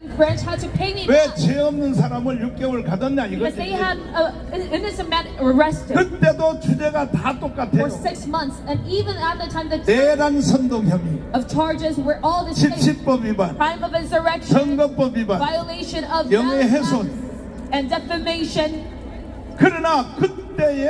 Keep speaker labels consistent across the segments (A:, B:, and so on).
A: branch had to pay me
B: 왜
A: back
B: 죄 없는 사람을 6개월 가뒀냐
A: because they
B: 이거지.
A: had an innocent man arrested
B: 그때도 주제가 다
A: for
B: 똑같아요.
A: 6 months, and even at the time the
B: 내란 선동 혐의,
A: of charges were all the same:
B: 집시법 위반,
A: crime of insurrection,
B: 선거법 위반,
A: violation of
B: 명예훼손.
A: and defamation.
B: 그러나 그때에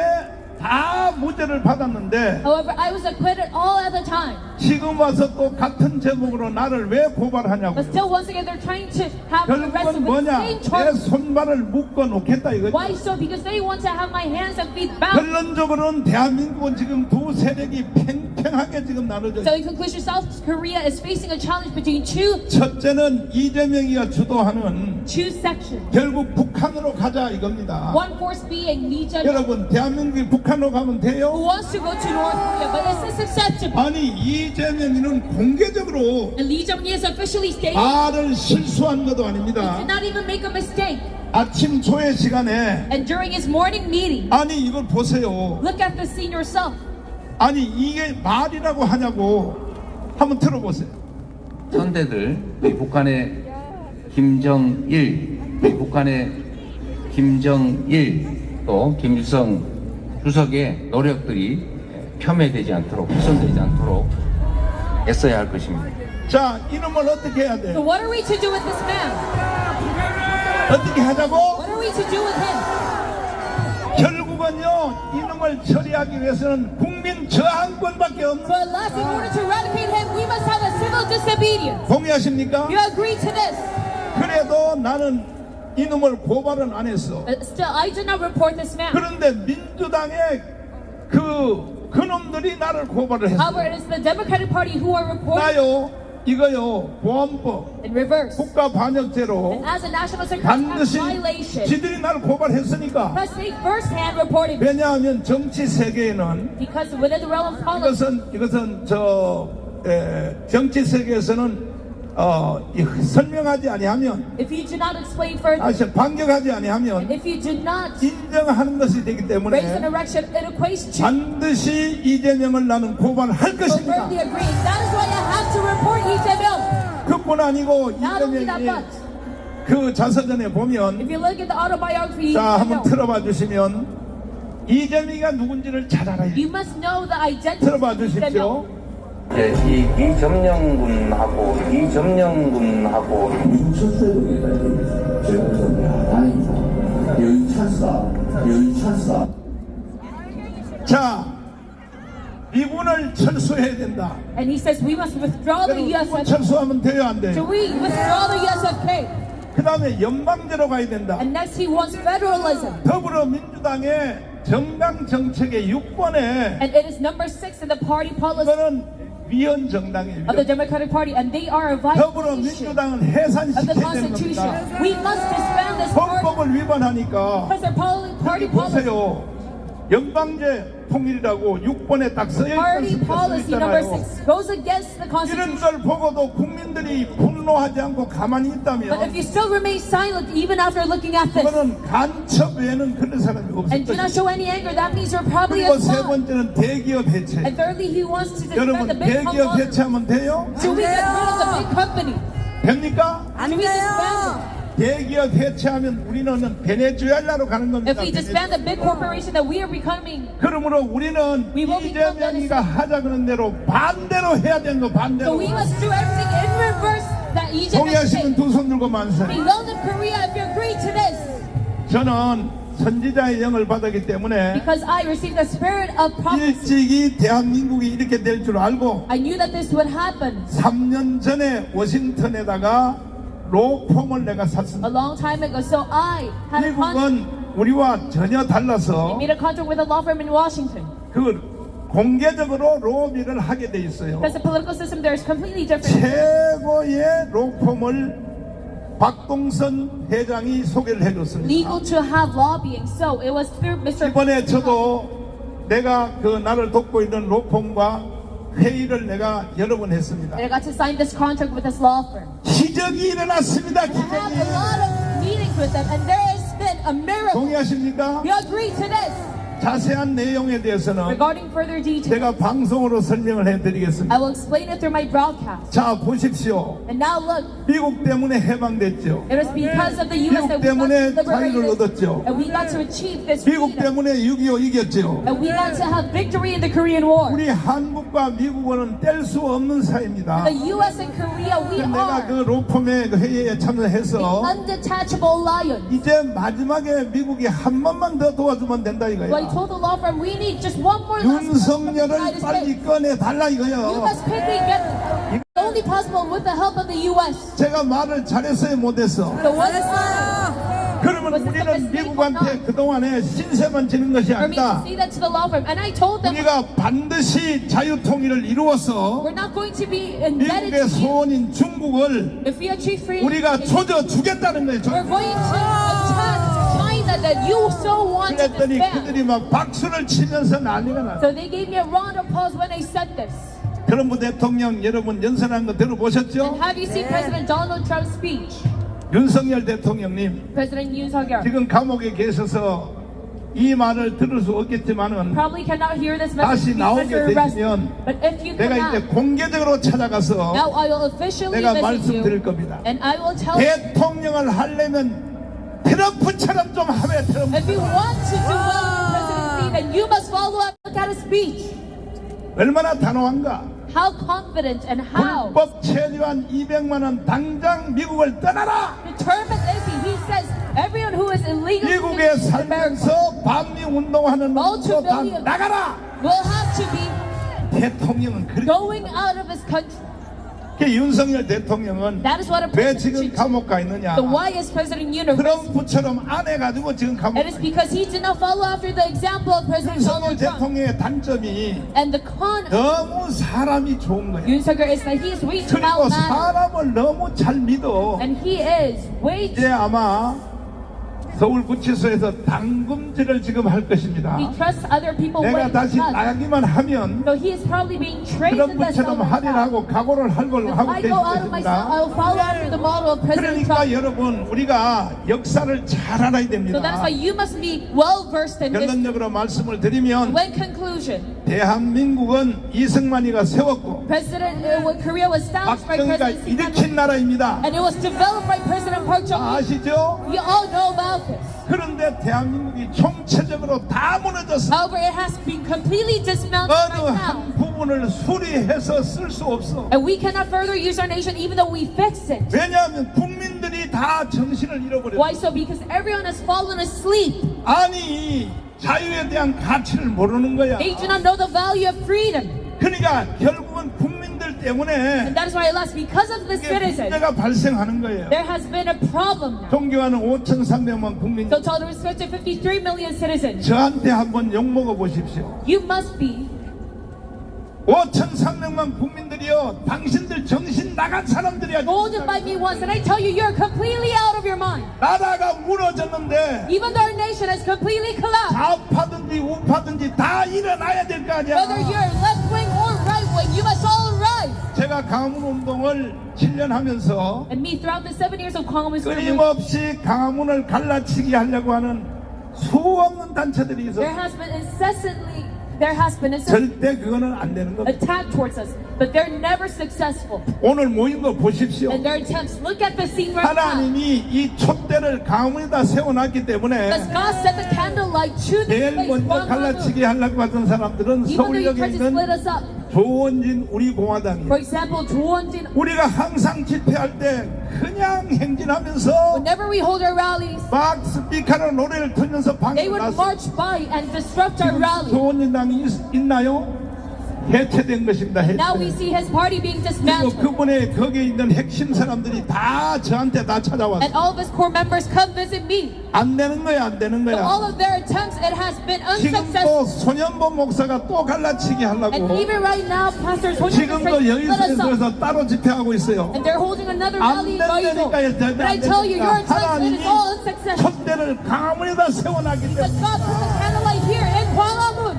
B: 다 무죄를 받았는데
A: However, I was acquitted all at the time.
B: 지금 와서 또 같은 제목으로 나를 왜 고발하냐고.
A: But still, once again, they're trying to have me
B: 결국은
A: arrested with the
B: 뭐냐,
A: same
B: 내
A: charges.
B: 손발을 묶어 놓겠다 이거지.
A: Why so? Because they want to have my hands and feet bound.
B: 결론적으로는 대한민국은 지금 두 세력이 팽팽하게 지금 나눠져
A: So
B: 있어요.
A: in conclusion, South Korea is facing a challenge between two
B: 첫째는 이재명이가 주도하는
A: sections.
B: 결국 북한으로 가자 이겁니다.
A: One force being Lee Jae-myung,
B: 여러분 대한민국이 북한으로 가면
A: who
B: 돼요?
A: wants to go to North Korea, but is this acceptable?
B: 아니 이재명이는 공개적으로
A: And Lee Jae-myung has officially stated
B: 말을 실수한 것도
A: he
B: 아닙니다.
A: did not even make a mistake.
B: 아침 조회 시간에
A: And during his morning meeting,
B: 아니 이걸 보세요.
A: look at the scene yourself.
B: 아니 이게 말이라고 하냐고 한번 들어보세요.
C: 선대들, 우리 북한의 김정일, 우리 북한의 김정일 또 김일성 주석의 노력들이 폄훼되지 않도록, 훼손되지 않도록 애써야 할 것입니다.
B: 자 이놈을 어떻게 해야
A: So
B: 돼?
A: what are we to do with this man?
B: 어떻게 하자고?
A: What are we to do with him?
B: 결국은요 이놈을 처리하기 위해서는 국민 저항권밖에 없는.
A: But last, in order to eradicate him, we must have a civil disobedience.
B: 동의하십니까?
A: You agree to this?
B: 그래도 나는 이놈을 고발은 안 했어.
A: Still, I did not report this man.
B: 그런데 민주당의 그놈들이 나를 고발을
A: However,
B: 했어.
A: it is the Democratic Party who are reporting
B: 나요 이거요 보안법
A: in reverse.
B: 국가 반역죄로
A: As a national security act
B: 반드시
A: violation,
B: 지들이 나를 고발했으니까.
A: because they firsthand reported me.
B: 왜냐하면 정치 세계에는
A: Because within the realm of politics,
B: 이것은 정치 세계에서는 설명하지 아니하면
A: if you do not explain further,
B: 다시 반격하지 아니하면
A: if you do not
B: 인정하는 것이 되기
A: raise an
B: 때문에
A: erection, it equates to
B: 반드시 이재명을 나는 고발할 것입니다.
A: overtly agreeing. That is why I have to report Lee Jae-myung.
B: 그뿐 아니고
A: Not only that,
B: 이재명이
A: but
B: 그 자서전에 보면
A: if you look at the autobiography,
B: 자 한번
A: of Lee Jae-myung,
B: 틀어봐 주시면 이재명이가 누군지를 잘 알아야
A: you
B: 돼요.
A: must know the identity
B: 들어봐
A: of Lee
B: 주십시오.
A: Jae-myung.
C: 이제 이점령군하고
D: 인천세동에다 제가 좀 다행이다. 여기 찬스다.
B: 자 미군을 철수해야 된다.
A: And he says we must withdraw the
B: 미군
A: USFK.
B: 철수하면 돼요 안
A: So
B: 돼요?
A: we withdraw the USFK.
B: 그 다음에 연방제로 가야 된다.
A: And next he wants federalism.
B: 더불어민주당의 정당 정책의 6번에
A: And it is number 6 in the party policy
B: 이거는 위헌 정당이에요.
A: of the Democratic Party. And they are a violation
B: 더불어민주당은
A: of the
B: 해산시켜야 되는
A: Constitution.
B: 겁니다.
A: We must disband this party
B: 헌법을 위반하니까
A: because their party
B: 여기
A: policy.
B: 보세요. 연방제 통일이라고 6번에 딱 써있
A: Party policy number
B: 있잖아요.
A: 6 goes against the
B: 이런
A: Constitution.
B: 걸 보고도 국민들이 분노하지 않고 가만히
A: But if
B: 있다면
A: you still remain silent even after looking at this
B: 그거는 간첩 외에는 그런 사람이 없을
A: and do not
B: 것이죠.
A: show any anger, that means you're probably a
B: 그리고 세
A: spy.
B: 번째는 대기업 해체.
A: And thirdly, he wants to
B: 여러분
A: disband the big
B: 대기업
A: company.
B: 해체하면 돼요?
A: Should we get rid of the big company?
B: 됩니까?
A: Should we disband it?
B: 대기업 해체하면 우리는 베네수엘라로 가는 겁니다.
A: If we disband the big corporation that we are becoming,
B: 그러므로 우리는
A: We will become
B: 이재명이가 하자 그런 대로 반대로 해야 되는 거
A: so
B: 반대로.
A: we must do everything in reverse that Lee
B: 동의하시면
A: Jae-myung
B: 두 손 들고
A: said.
B: 만세.
A: Below the Korea, if you agree to this,
B: 저는 선지자의 영을 받았기 때문에
A: because I received the spirit of prophecy,
B: 일찍이 대한민국이 이렇게 될 줄 알고
A: I knew that this would happen.
B: 3년 전에 워싱턴에다가 로펌을 내가
A: A
B: 샀습니다.
A: long time ago, so I had a contract,
B: 미국은 우리와 전혀 달라서
A: made a contract with a law firm in Washington.
B: 그 공개적으로 로비를 하게 돼 있어요.
A: Because the political system there is completely different.
B: 최고의 로펌을 박동선 회장이 소개를 해줬습니다.
A: Legal to have lobbying, so it was through Mr.
B: 이번에 저도 내가 그 나를 돕고 있는 로펌과 회의를 내가 여러 번 했습니다.
A: And I got to sign this contract with this law firm.
B: 기적이 일어났습니다.
A: I had a
B: 기적이.
A: lot of meetings with them, and there has been a miracle.
B: 동의하십니까?
A: You agree to this?
B: 자세한 내용에 대해서는
A: Regarding further details,
B: 제가 방송으로 설명을
A: I
B: 해드리겠습니다.
A: will explain it through my broadcast.
B: 자, 보십시오.
A: And now look,
B: 미국 때문에 해방됐죠.
A: it was because of the U.S. that we got
B: 때문에 자유를
A: liberated,
B: 얻었죠.
A: and we got to achieve this
B: 미국
A: freedom,
B: 때문에 6.25 이겼죠.
A: and we got to have victory in the Korean War.
B: 우리 한국과 미국은 뗄 수 없는 사이입니다.
A: The U.S. and Korea, we
B: 내가
A: are
B: 그 로펌의 그 회의에 참여해서
A: undetachable lions.
B: 이제 마지막에 미국이 한 번만 더 도와주면 된다
A: So I
B: 이거야.
A: told the law firm, we need just one more last
B: 윤석열을
A: United
B: 빨리
A: States.
B: 꺼내 달라
A: You
B: 이거요.
A: must quickly get only possible with the help of the U.S.
B: 제가 말을 잘했어요 못했어.
A: So what is
B: 그러면 우리는 미국한테 그동안에 신세만 지는 것이
A: for me to
B: 아니다.
A: say that to the law firm? And I told them,
B: 우리가 반드시 자유통일을 이루어서
A: we're not going to be indebted
B: 미국의
A: to you
B: 소원인 중국을
A: if we achieve freedom.
B: 우리가 조져 주겠다는 거예요.
A: We're going to attack China that you so want to
B: 그랬더니
A: defend.
B: 그들이 막 박수를 치면서 난리가 나.
A: So they gave me a round of applause when I said this.
B: 트럼프 대통령 여러분 연설한 거 들어보셨죠?
A: And have you seen President Donald Trump's speech?
B: 윤석열 대통령님
A: President Yoon Suk-yeol
B: 지금 감옥에 계셔서 이 말을 들을 수 없겠지만은
A: probably cannot hear this
B: 다시
A: message because
B: 나오게
A: you're arrested.
B: 되시면
A: But if you
B: 내가 이제
A: cannot,
B: 공개적으로 찾아가서
A: now I will officially
B: 내가
A: visit
B: 말씀드릴
A: you
B: 겁니다.
A: and I will tell you,
B: 대통령을 하려면 트럼프처럼 좀 하면 트럼프.
A: if you want to do well in the presidency, then you must follow up. Look at his speech.
B: 얼마나 단호한가?
A: How confident and how
B: 불법 체류한 200만 원 당장 미국을 떠나라.
A: determined is he? He says everyone who is illegally
B: 미국에
A: in America
B: 살면서 반미 운동하는 놈도 다
A: multi-billion
B: 나가라.
A: will have to be
B: 대통령은 그렇게.
A: going out of his country.
B: 윤석열 대통령은
A: That is what a
B: 왜
A: president
B: 지금
A: should do.
B: 감옥 가 있느냐?
A: So why is President Yoon arrested?
B: 트럼프처럼 안 해가지고 지금 감옥
A: It is
B: 가 있어요.
A: because he did not follow after the example of President
B: 윤석열
A: Donald Trump.
B: 대통령의 단점이
A: And the con of
B: 너무 사람이 좋은 거예요.
A: Yoon Suk-yeol is that he is way too
B: 그리고
A: outmannered.
B: 사람을 너무 잘 믿어.
A: And he is way
B: 이제
A: too...
B: 아마 서울구치소에서 당금질을 지금 할 것입니다.
A: He trusts other people
B: 내가
A: way
B: 다시
A: too much.
B: 나가기만 하면
A: So he is probably being traced in the
B: 트럼프처럼
A: cell.
B: 하리라고 각오를 할 걸로
A: If
B: 하고
A: I
B: 계실
A: go out of my cell, I
B: 것입니다.
A: will follow after the model of President
B: 그러니까
A: Trump.
B: 여러분 우리가 역사를 잘 알아야
A: So that is
B: 됩니다.
A: why you must be well versed in this.
B: 결론적으로 말씀을 드리면
A: When conclusion,
B: 대한민국은 이승만이가 세웠고
A: President Korea was established by
B: 박정희가
A: President Lee
B: 일으킨 나라입니다.
A: and it was developed by President Park Chung-hee.
B: 아시죠?
A: We all know about this.
B: 그런데 대한민국이 총체적으로 다 무너졌어.
A: However, it has been completely dismantled
B: 어느
A: right now.
B: 한 부분을 수리해서 쓸 수 없어.
A: And we cannot further use our nation even though we fix it.
B: 왜냐하면 국민들이 다 정신을 잃어버렸어.
A: Why so? Because everyone has fallen asleep.
B: 아니 자유에 대한 가치를 모르는 거야.
A: They do not know the value of freedom.
B: 그러니까 결국은 국민들 때문에
A: And that is why, alas, because of the
B: 이게
A: citizens,
B: 문제가 발생하는 거예요.
A: there has been a problem now.
B: 존경하는 5,300만 국민,
A: So, to all the respect to 53 million citizens,
B: 저한테 한번 욕 먹어 보십시오.
A: you must be
B: 5,300만 국민들이요, 당신들 정신 나간 사람들이야.
A: golden by me once, and I tell you, you're completely out of your mind.
B: 나라가 무너졌는데
A: Even though our nation has completely collapsed,
B: 좌파든지 우파든지 다 일어나야 될 거 아니야.
A: whether you're left wing or right wing, you must all rise.
B: 제가 강화문 운동을 7년 하면서
A: And me, throughout the 7 years of Communist movement,
B: 끊임없이 강화문을 갈라치기 하려고 하는 수없는 단체들이 있어.
A: there has been
B: 절대 그거는 안 되는 겁니다.
A: attack towards us, but they're never successful.
B: 오늘 모인 거 보십시오.
A: And their attempts, look at the scene right now.
B: 하나님이 이 촛대를 강화문에다 세워놨기 때문에
A: Because God set the candlelight to
B: 제일
A: this place.
B: 먼저 갈라치기 하려고 하던 사람들은
A: Even though you
B: 서울역에
A: tried to split
B: 있는
A: us up.
B: 조원진 우리 공화당이에요.
A: For example, 조원진,
B: 우리가 항상 집회할 때 그냥 행진하면서
A: whenever we hold our rallies,
B: 막 스피커로 노래를 틀면서
A: they
B: 방송
A: would
B: 났어.
A: march by and disrupt our
B: 지금
A: rally.
B: 조원진당이 있나요? 해체된 것입니다.
A: Now we
B: 해체.
A: see his party being
B: 그리고
A: dismantled.
B: 그분의 거기에 있는 핵심 사람들이 다 저한테 다 찾아왔어.
A: And all of his core members come visit me.
B: 안 되는 거야, 안 되는
A: So all
B: 거야.
A: of their attempts, it has been
B: 지금
A: unsuccessful.
B: 또 소년범 목사가 또 갈라치기
A: And
B: 하려고
A: even right now, Pastor Sonia is
B: 지금도
A: trying to split us up.
B: 여의도에서 따로 집회하고 있어요.
A: And they're holding another
B: 안
A: rally in Gaido.
B: 된다니까.
A: But I tell you, your attempts, it is all unsuccessful.
B: 촛대를 강화문에다 세워놨기
A: But
B: 때문에
A: God put the candlelight here in Gwanghwamun.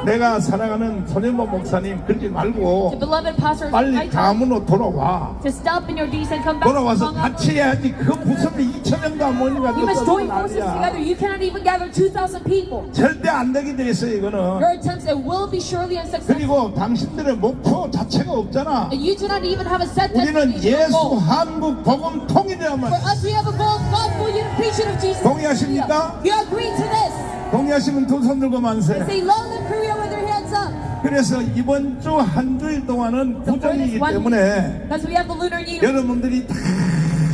B: 내가 사랑하는 손현보 목사님 그러지
A: To
B: 말고
A: beloved pastors,
B: 빨리
A: I tell
B: 가문으로 돌아와.
A: to stop in your deeds and come back.
B: 돌아와서
A: to Hong Kong.
B: 같이 해야지. 그 부서에 2,000명도 안 모이니까
A: You must join forces
B: 아니야.
A: together. You cannot even gather 2,000 people.
B: 절대 안 되게 돼 있어요 이거는.
A: Your attempts it will be surely unsuccessful.
B: 그리고 당신들의 목표 자체가 없잖아.
A: And you do not even have a set
B: 우리는
A: destination or
B: 예수
A: goal.
B: 한국 복음 통일이야만.
A: For us, we have a goal, gospel unification of Jesus.
B: 동의하십니까?
A: You agree to this?
B: 동의하시면 두 손 들고 만세.
A: Say, long live Korea with their hands up.
B: 그래서 이번 주 한 주일 동안은 구정이기 때문에
A: Because we have the lunar new year.
B: 여러분들이 다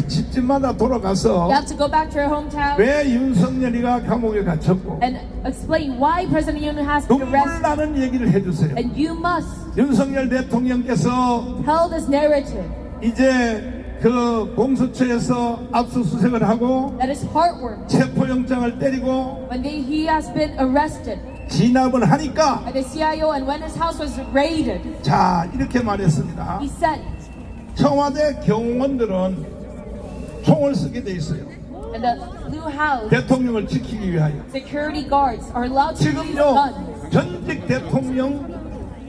B: 집집마다 돌아가서
A: You have to go back to your hometown
B: 왜 윤석열이가 감옥에 갇혔고
A: and explain why President Yoon has been
B: 눈물
A: arrested.
B: 나는 얘기를 해주세요.
A: And you must
B: 윤석열 대통령께서
A: tell this narrative
B: 이제 그 공수처에서 압수수색을 하고
A: that is heartwarming.
B: 체포영장을 때리고
A: When he has been arrested
B: 진압을 하니까
A: by the CIO and when his house was raided,
B: 자 이렇게 말했습니다.
A: he said,
B: 청와대 경호원들은 총을 쓰게 돼 있어요.
A: and the Blue House
B: 대통령을 지키기 위하여.
A: security guards are allowed to use
B: 지금요
A: guns.
B: 전직 대통령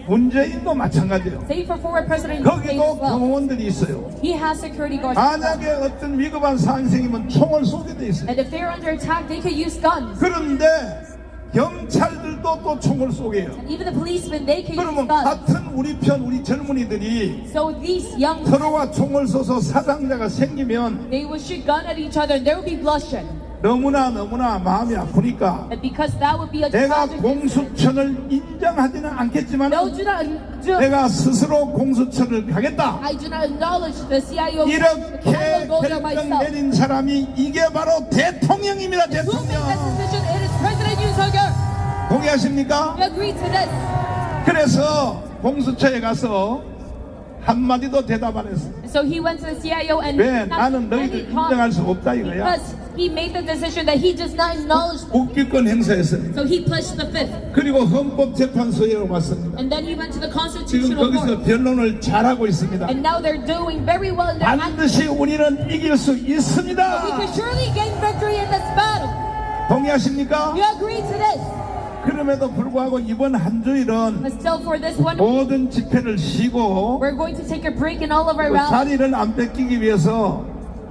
B: 문재인도 마찬가지예요.
A: Save for former President Yoon
B: 거기도
A: as well.
B: 경호원들이 있어요.
A: He has security guards.
B: 만약에 어떤 위급한 상황이 생기면 총을 쏘게 돼 있어요.
A: And if they're under attack, they could use guns.
B: 그런데 경찰들도 또 총을 쏘게 해요.
A: And even the policemen, they could use
B: 그러면
A: guns.
B: 같은 우리 편 우리 젊은이들이
A: So these young,
B: 서로가 총을 쏘서 사상자가 생기면
A: they will shoot gun at each other and there will be bloodshed.
B: 너무나 마음이 아프니까
A: And because that would be a
B: 내가
A: tragic
B: 공수처를 인정하지는 않겠지만
A: No,
B: 내가 스스로 공수처를 가겠다.
A: I do not acknowledge the CIO.
B: 이렇게
A: I will go there
B: 결정
A: myself.
B: 내린 사람이 이게 바로 대통령입니다.
A: Who made that
B: 대통령.
A: decision? It is President Yoon Suk-yeol.
B: 동의하십니까?
A: We agree to this.
B: 그래서 공수처에 가서 한마디도 대답 안 했어.
A: So he went to the CIO and
B: 왜
A: did not
B: 나는
A: make
B: 너희들
A: any comment
B: 인정할 수 없다 이거야.
A: because he made the decision that he does not acknowledge.
B: 국기권 행사했어요.
A: So he pledged the fifth.
B: 그리고 헌법재판소에 왔습니다.
A: And then he went to the
B: 지금
A: Constitutional
B: 거기서
A: Court.
B: 변론을 잘하고 있습니다.
A: And now they're doing very well in their
B: 반드시 우리는 이길 수
A: We
B: 있습니다.
A: can surely gain victory in this battle.
B: 동의하십니까?
A: You agree to this?
B: 그럼에도 불구하고 이번 한 주일은
A: But still for this one week,
B: 모든 집회를 쉬고
A: we're going to take a break in all of our
B: 그
A: rallies.
B: 자리를 안 뺏기기 위해서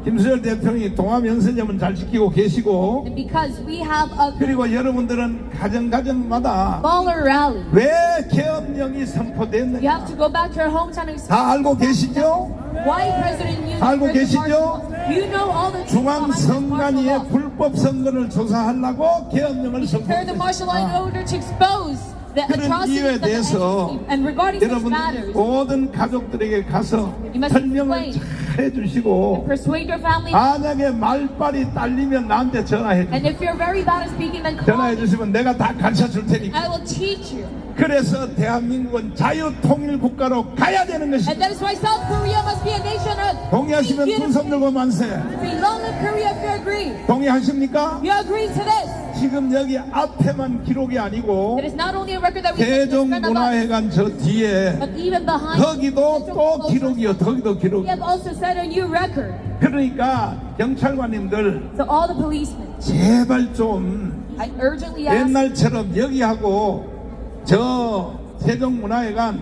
B: 김수열 대통령이 동아면세점은 잘 지키고 계시고
A: And because we have a
B: 그리고 여러분들은 가정마다
A: smaller rally,
B: 왜 계엄령이 선포됐는지
A: you have to go back to your hometown and explain
B: 다 알고 계시죠?
A: why President Yoon
B: 알고
A: declared the
B: 계시죠?
A: martial law. You know all the truth behind this martial
B: 중앙선관위의
A: law.
B: 불법 선거를 조사하려고 계엄령을
A: Declare the martial law in
B: 선포했습니다.
A: order to expose the
B: 그런
A: atrocities
B: 이유에
A: of the
B: 대해서
A: NDP. And regarding such
B: 여러분
A: matters,
B: 모든 가족들에게 가서
A: You must
B: 설명을
A: explain.
B: 잘 해주시고
A: persuade your family.
B: 만약에 말빨이 딸리면 나한테 전화해
A: And if you're very bad at speaking, then call
B: 전화해
A: me.
B: 주시면 내가 다 가르쳐 줄 테니까.
A: I will teach you.
B: 그래서 대한민국은 자유통일국가로 가야 되는
A: And
B: 것입니다.
A: that is why South Korea must be a nation of
B: 동의하시면
A: peace,
B: 두 손
A: unity.
B: 들고 만세.
A: Say, long live Korea if you agree.
B: 동의하십니까?
A: You agree to this.
B: 지금 여기 앞에만 기록이 아니고
A: It is not only a record that we take in front of us,
B: 대종문화회관 저 뒤에
A: but even behind
B: 거기도 또 기록이요. 거기도 기록.
A: we have also set a new record.
B: 그러니까 경찰관님들
A: So all the policemen,
B: 제발 좀
A: I urgently ask,
B: 옛날처럼 여기하고 저 세종문화회관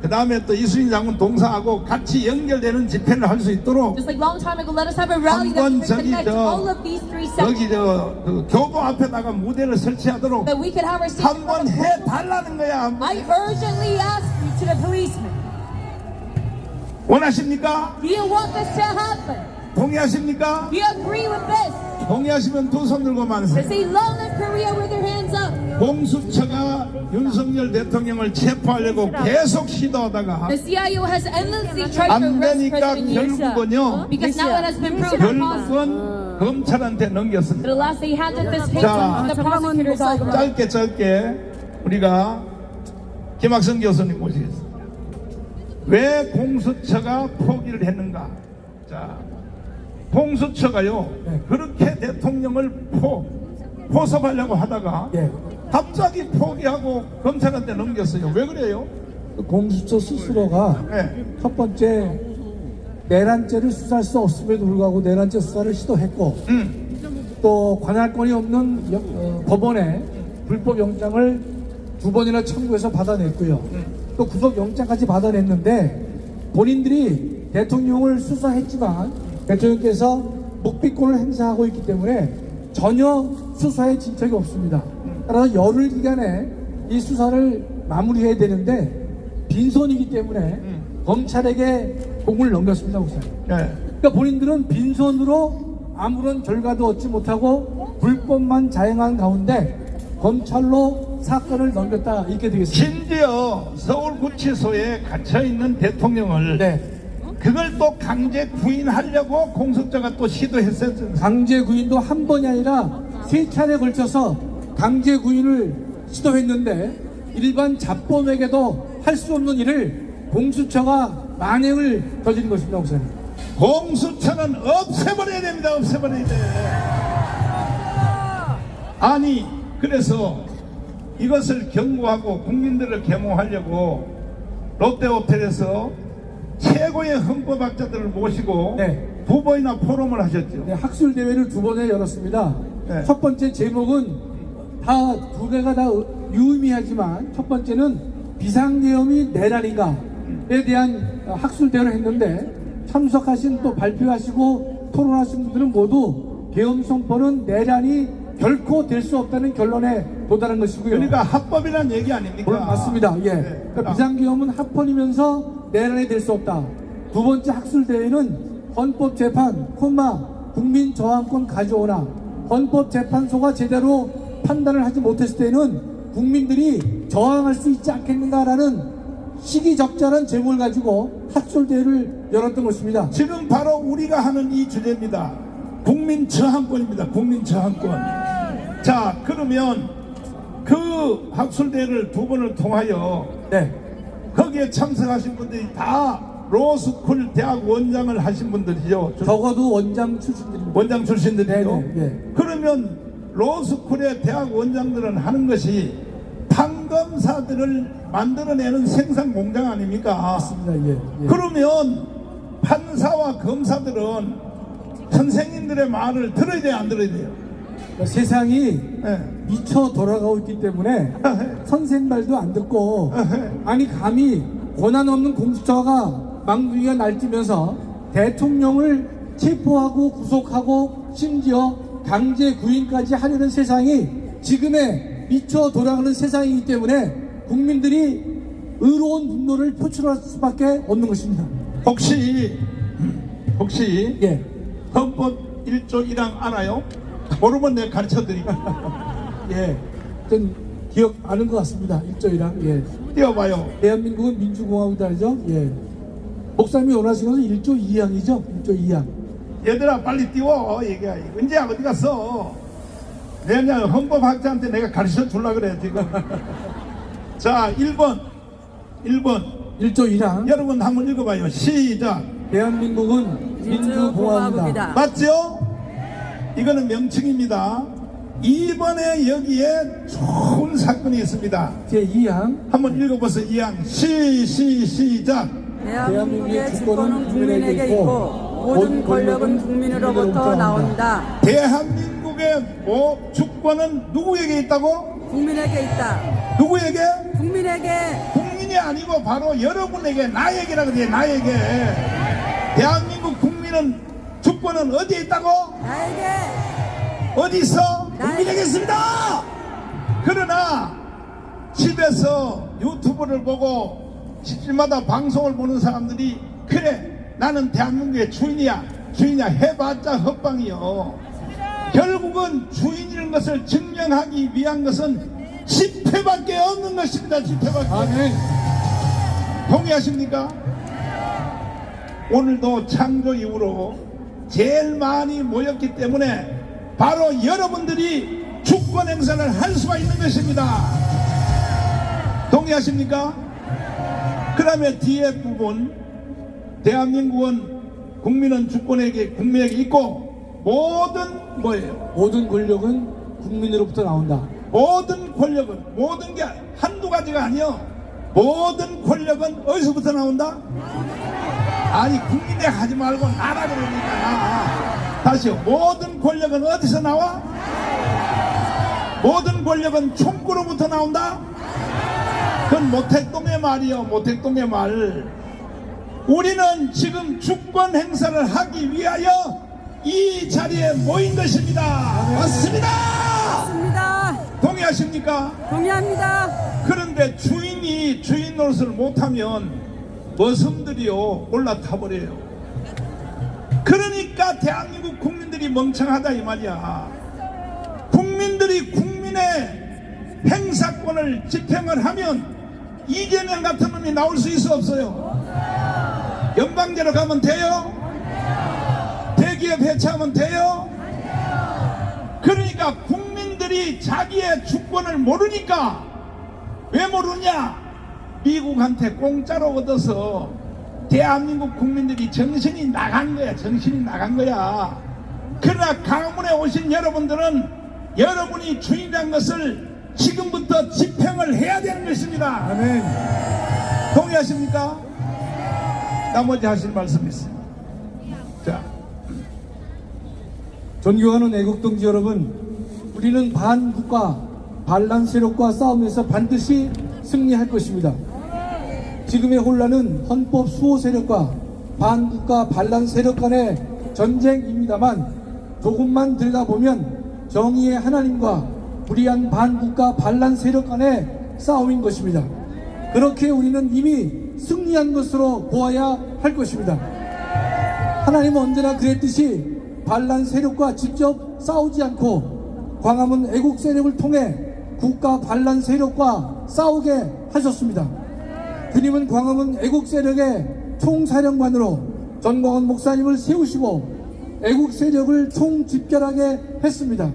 B: 그 다음에 또 이수진 장군 동상하고 같이 연결되는 집회를 할 수 있도록
A: just like long time ago, let us have a rally that we
B: 한번
A: can
B: 저기
A: connect
B: 저
A: all of these three
B: 여기
A: sections.
B: 그 교보 앞에다가 무대를 설치하도록
A: That we could have our state.
B: 한번 해달라는 거야.
A: I urgently ask you to the policemen.
B: 원하십니까?
A: Do you want this to happen?
B: 동의하십니까?
A: Do you agree with this?
B: 동의하시면 두 손 들고
A: They
B: 만세.
A: say long live Korea with their hands up.
B: 공수처가 윤석열 대통령을 체포하려고 계속 시도하다가
A: The CIO has endlessly tried to
B: 안
A: arrest
B: 되니까
A: President Yoon
B: 결국은요
A: because now it has been proven impossible.
B: 결국은 검찰한테
A: At
B: 넘겼습니다.
A: the last, they handed this case
B: 자,
A: to the prosecutors all around.
B: 짧게 우리가 김학성 교수님 모시겠습니다. 왜 공수처가 포기를 했는가? 자, 공수처가요 그렇게 대통령을 포섭하려고 하다가 갑자기 포기하고 검찰한테 넘겼어요. 왜 그래요?
E: 공수처 스스로가
B: 네.
E: 첫 번째 내란죄를 수사할 수 없음에도 불구하고 내란죄 수사를 시도했고 또 관할권이 없는 법원에 불법 영장을 두 번이나 청구해서 받아냈고요. 또 구속영장까지 받아냈는데 본인들이 대통령을 수사했지만 대통령께서 묵비권을 행사하고 있기 때문에 전혀 수사에 진척이 없습니다. 따라서 열흘 기간에 이 수사를 마무리해야 되는데 빈손이기 때문에 검찰에게 공을 넘겼습니다, 목사님.
B: 네.
E: 그러니까 본인들은 빈손으로 아무런 결과도 얻지 못하고 불법만 자행한 가운데 검찰로 사건을 넘겼다 이렇게 되겠습니다.
B: 심지어 서울구치소에 갇혀있는 대통령을
E: 네,
B: 그걸 또 강제 구인하려고 공소장가 또 시도했어요.
E: 강제 구인도 한 번이 아니라 3차례 걸쳐서 강제 구인을 시도했는데 일반 잡범에게도 할 수 없는 일을 공수처가 만행을 저지른 것입니다, 목사님.
B: 공수처는 없애버려야 됩니다. 없애버려야 돼. 아니 그래서 이것을 경고하고 국민들을 계몽하려고 롯데호텔에서 최고의 헌법학자들을 모시고
E: 네.
B: 2번이나 포럼을 하셨죠.
E: 네, 학술 대회를 2번에 열었습니다.
B: 네.
E: 첫 번째 제목은 다 2개가 다 유의미하지만 첫 번째는 비상계엄이 내란인가에 대한 학술 대회를 했는데 참석하신 또 발표하시고 토론하신 분들은 모두 계엄 선포는 내란이 결코 될 수 없다는 결론에 도달한 것이고요.
B: 그러니까 합법이라는 얘기 아닙니까?
E: 물론 맞습니다. 예.
B: 네.
E: 그러니까 비상계엄은 합헌이면서 내란이 될 수 없다. 두 번째 학술 대회는 헌법재판, 국민저항권 가져오나 헌법재판소가 제대로 판단을 하지 못했을 때는 국민들이 저항할 수 있지 않겠는가라는 시기적절한 제목을 가지고 학술 대회를 열었던 것입니다.
B: 지금 바로 우리가 하는 이 주제입니다. 국민저항권입니다. 국민저항권. 자, 그러면 그 학술대회를 2번을 통하여
E: 네.
B: 거기에 참석하신 분들이 다 로스쿨 대학 원장을 하신 분들이죠.
E: 적어도 원장 출신들입니다.
B: 원장 출신들이죠.
E: 네, 네, 네.
B: 그러면 로스쿨의 대학 원장들은 하는 것이 판검사들을 만들어내는 생산 공장 아닙니까?
E: 맞습니다. 예, 예.
B: 그러면 판사와 검사들은 선생님들의 말을 들어야 돼요, 안 들어야 돼요?
E: 그러니까 세상이
B: 네.
E: 미쳐 돌아가고 있기 때문에 선생 말도 안 듣고 아니 감히 권한 없는 공수처가 망둥이가 날뛰면서 대통령을 체포하고 구속하고 심지어 강제 구인까지 하려는 세상이 지금의 미쳐 돌아가는 세상이기 때문에 국민들이 의로운 분노를 표출할 수밖에 없는 것입니다.
B: 혹시
E: 예.
B: 헌법 1조 1항 알아요? 모르면 내가 가르쳐 드릴게요.
E: 예. 전 기억 아는 것 같습니다. 1조이랑. 예.
B: 띄워봐요.
E: 대한민국은 민주공화국이죠. 예. 목사님이 원하시는 것은 1조 2항이죠. 1조 2항.
B: 얘들아 빨리 띄워. 얘기야. 은재야 어디 갔어? 내가 헌법학자한테 내가 가르쳐 주려고 그래 지금. 자 1번
E: 1조 1항.
B: 여러분 한번 읽어봐요. 시작.
E: 대한민국은 민주공화국이다.
B: 맞죠? 이거는 명칭입니다. 2번에 여기에 좋은 사건이 있습니다.
E: 제2항.
B: 한번 읽어보세요. 2항 시작.
F: 대한민국의 주권은 국민에게 있고 모든 권력은 국민으로부터 나온다.
B: 대한민국의 주권은 누구에게 있다고?
F: 국민에게 있다.
B: 누구에게?
F: 국민에게.
B: 국민이 아니고 바로 여러분에게, 나에게라 그래. 나에게. 대한민국 국민은 주권은 어디에 있다고?
F: 나에게.
B: 어디 있어? 국민에게 있습니다. 그러나 집에서 유튜브를 보고 집집마다 방송을 보는 사람들이 그래 나는 대한민국의 주인이야 해봤자 헛방이요. 결국은 주인이라는 것을 증명하기 위한 것은 집회밖에 없는 것입니다. 집회밖에.
E: 아멘.
B: 동의하십니까? 오늘도 창조 이후로 제일 많이 모였기 때문에 바로 여러분들이 주권 행사를 할 수가 있는 것입니다. 동의하십니까? 그 다음에 뒤에 부분, 대한민국은 국민은 주권에게 국민에게 있고 모든 뭐예요?
E: 모든 권력은 국민으로부터 나온다.
B: 모든 권력은, 모든 게 한두 가지가 아니요. 모든 권력은 어디서부터 나온다? 아니 국민에 하지 말고 나라 그러니까. 다시요. 모든 권력은 어디서 나와? 모든 권력은 총구로부터 나온다? 그건 모택동의 말이요, 모택동의 말. 우리는 지금 주권 행사를 하기 위하여 이 자리에 모인 것입니다. 맞습니다.
F: 맞습니다.
B: 동의하십니까?
F: 동의합니다.
B: 그런데 주인이 주인 노릇을 못하면 머슴들이요 올라타 버려요. 그러니까 대한민국 국민들이 멍청하다 이 말이야. 국민들이 국민의 행사권을 집행을 하면 이재명 같은 놈이 나올 수 있어 없어요? 연방제로 가면 돼요? 대기업 해체하면 돼요? 그러니까 국민들이 자기의 주권을 모르니까, 왜 모르냐? 미국한테 공짜로 얻어서 대한민국 국민들이 정신이 나간 거야. 정신이 나간 거야. 그러나 강화문에 오신 여러분들은 여러분이 주인이라는 것을 지금부터 집행을 해야 되는 것입니다.
E: 아멘.
B: 동의하십니까? 나머지 하실 말씀 있습니다. 자,
E: 존경하는 애국동지 여러분, 우리는 반국가 반란 세력과 싸움에서 반드시 승리할 것입니다. 지금의 혼란은 헌법 수호 세력과 반국가 반란 세력 간의 전쟁입니다만, 조금만 들여다보면 정의의 하나님과 불의한 반국가 반란 세력 간의 싸움인 것입니다. 그렇게 우리는 이미 승리한 것으로 보아야 할 것입니다. 하나님은 언제나 그랬듯이 반란 세력과 직접 싸우지 않고 광화문 애국 세력을 통해 국가 반란 세력과 싸우게 하셨습니다. 주님은 광화문 애국 세력의 총사령관으로 전광훈 목사님을 세우시고 애국 세력을 총집결하게 했습니다.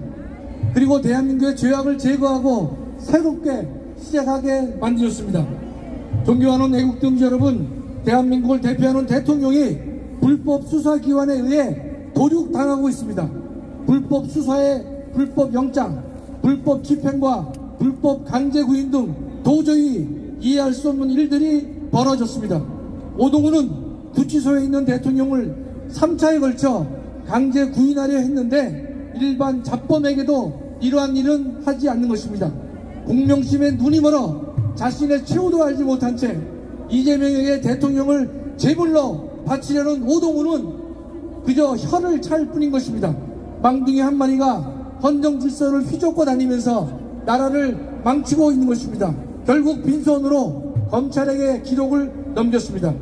E: 그리고 대한민국의 죄악을 제거하고 새롭게 시작하게 만드셨습니다. 존경하는 애국동지 여러분, 대한민국을 대표하는 대통령이 불법 수사기관에 의해 도륙당하고 있습니다. 불법 수사에 불법 영장, 불법 집행과 불법 강제 구인 등 도저히 이해할 수 없는 일들이 벌어졌습니다. 오동훈은 구치소에 있는 대통령을 3차에 걸쳐 강제 구인하려 했는데 일반 잡범에게도 이러한 일은 하지 않는 것입니다. 공명심에 눈이 멀어 자신의 최후도 알지 못한 채 이재명에게 대통령을 제물로 바치려는 오동훈은 그저 혀를 찰 뿐인 것입니다. 망둥이 한 마리가 헌정 질서를 휘젓고 다니면서 나라를 망치고 있는 것입니다. 결국 빈손으로 검찰에게 기록을 넘겼습니다.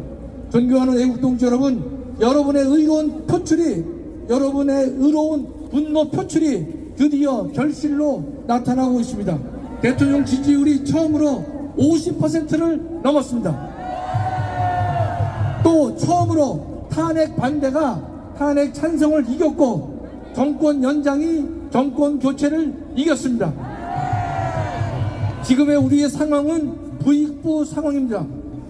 E: 존경하는 애국동지 여러분, 여러분의 의로운 표출이, 여러분의 의로운 분노 표출이 드디어 결실로 나타나고 있습니다. 대통령 지지율이 처음으로 50%를 넘었습니다. 또 처음으로 탄핵 반대가 탄핵 찬성을 이겼고 정권 연장이 정권 교체를 이겼습니다. 지금의 우리의 상황은 부익부 상황입니다.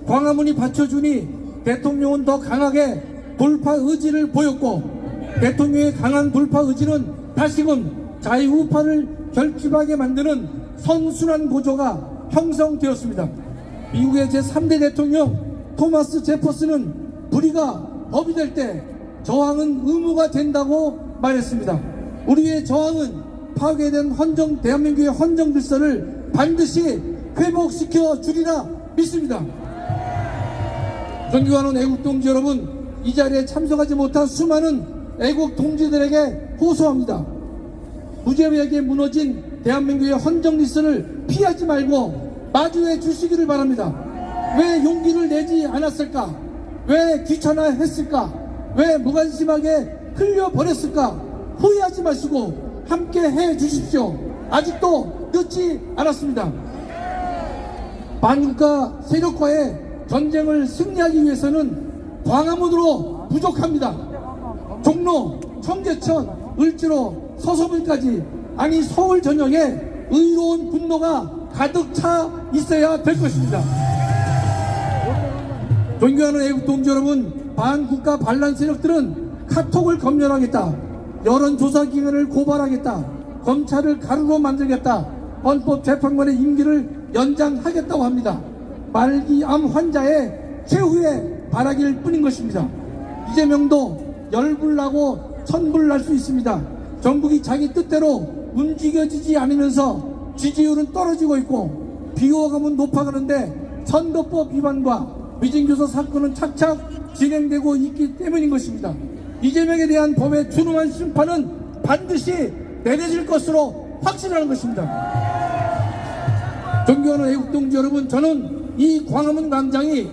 E: 광화문이 받쳐주니 대통령은 더 강하게 돌파 의지를 보였고, 대통령의 강한 돌파 의지는 다시금 자유우파를 결집하게 만드는 선순환 구조가 형성되었습니다. 미국의 제3대 대통령 토마스 제퍼슨은 불의가 법이 될 때 저항은 의무가 된다고 말했습니다. 우리의 저항은 파괴된 대한민국의 헌정 질서를 반드시 회복시켜 주리라 믿습니다. 존경하는 애국동지 여러분, 이 자리에 참석하지 못한 수많은 애국동지들에게 호소합니다. 무자비하게 무너진 대한민국의 헌정 질서를 피하지 말고 마주해 주시기를 바랍니다. 왜 용기를 내지 않았을까? 왜 귀찮아했을까? 왜 무관심하게 흘려버렸을까? 후회하지 마시고 함께 해 주십시오. 아직도 늦지 않았습니다. 반국가 세력과의 전쟁을 승리하기 위해서는 광화문으로 부족합니다. 종로, 청계천, 을지로, 서소문까지, 아니 서울 전역에 의로운 분노가 가득 차 있어야 될 것입니다. 존경하는 애국동지 여러분, 반국가 반란 세력들은 카톡을 검열하겠다, 여론조사기관을 고발하겠다, 검찰을 가루로 만들겠다, 헌법재판관의 임기를 연장하겠다고 합니다. 말기암 환자의 최후의 바라기일 뿐인 것입니다. 이재명도 열불나고 천불날 수 있습니다. 전국이 자기 뜻대로 움직여지지 않으면서 지지율은 떨어지고 있고 비호감은 높아가는데 선거법 위반과 위증교사 사건은 착착 진행되고 있기 때문인 것입니다. 이재명에 대한 법의 준엄한 심판은 반드시 내려질 것으로 확신하는 것입니다. 존경하는 애국동지 여러분, 저는 이 광화문 광장이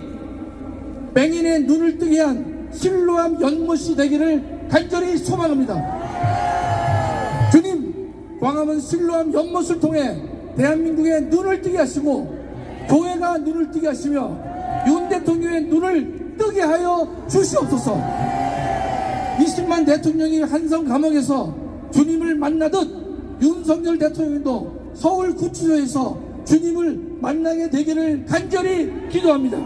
E: 맹인의 눈을 뜨게 한 실로암 연못이 되기를 간절히 소망합니다. 주님, 광화문 실로암 연못을 통해 대한민국의 눈을 뜨게 하시고 교회가 눈을 뜨게 하시며 윤 대통령의 눈을 뜨게 하여 주시옵소서. 20만 대통령이 한성 감옥에서 주님을 만나듯 윤석열 대통령도 서울 구치소에서 주님을 만나게 되기를 간절히 기도합니다.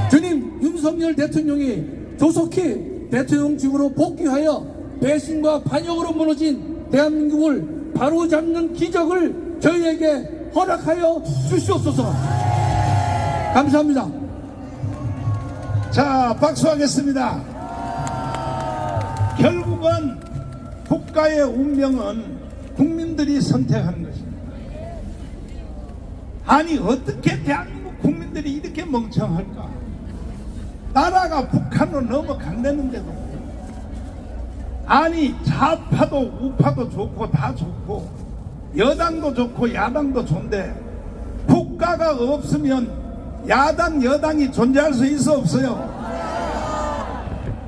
E: 주님, 윤석열 대통령이 조속히 대통령직으로 복귀하여 배신과 반역으로 무너진 대한민국을 바로잡는 기적을 저희에게 허락하여 주시옵소서. 감사합니다.
B: 자, 박수하겠습니다. 결국은 국가의 운명은 국민들이 선택하는 것입니다. 아니, 어떻게 대한민국 국민들이 이렇게 멍청할까? 나라가 북한으로 넘어간다는데도, 아니, 좌파도 우파도 좋고 다 좋고 여당도 좋고 야당도 좋은데 국가가 없으면 야당 여당이 존재할 수 있어 없어요?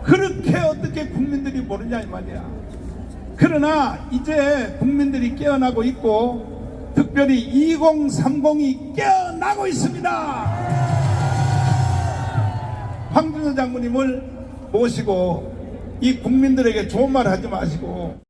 B: 그렇게 어떻게 국민들이 모르냐 이 말이야. 그러나 이제 국민들이 깨어나고 있고 특별히 2030이 깨어나고 있습니다. 황준호 장모님을 모시고 이 국민들에게 좋은 말 하지 마시고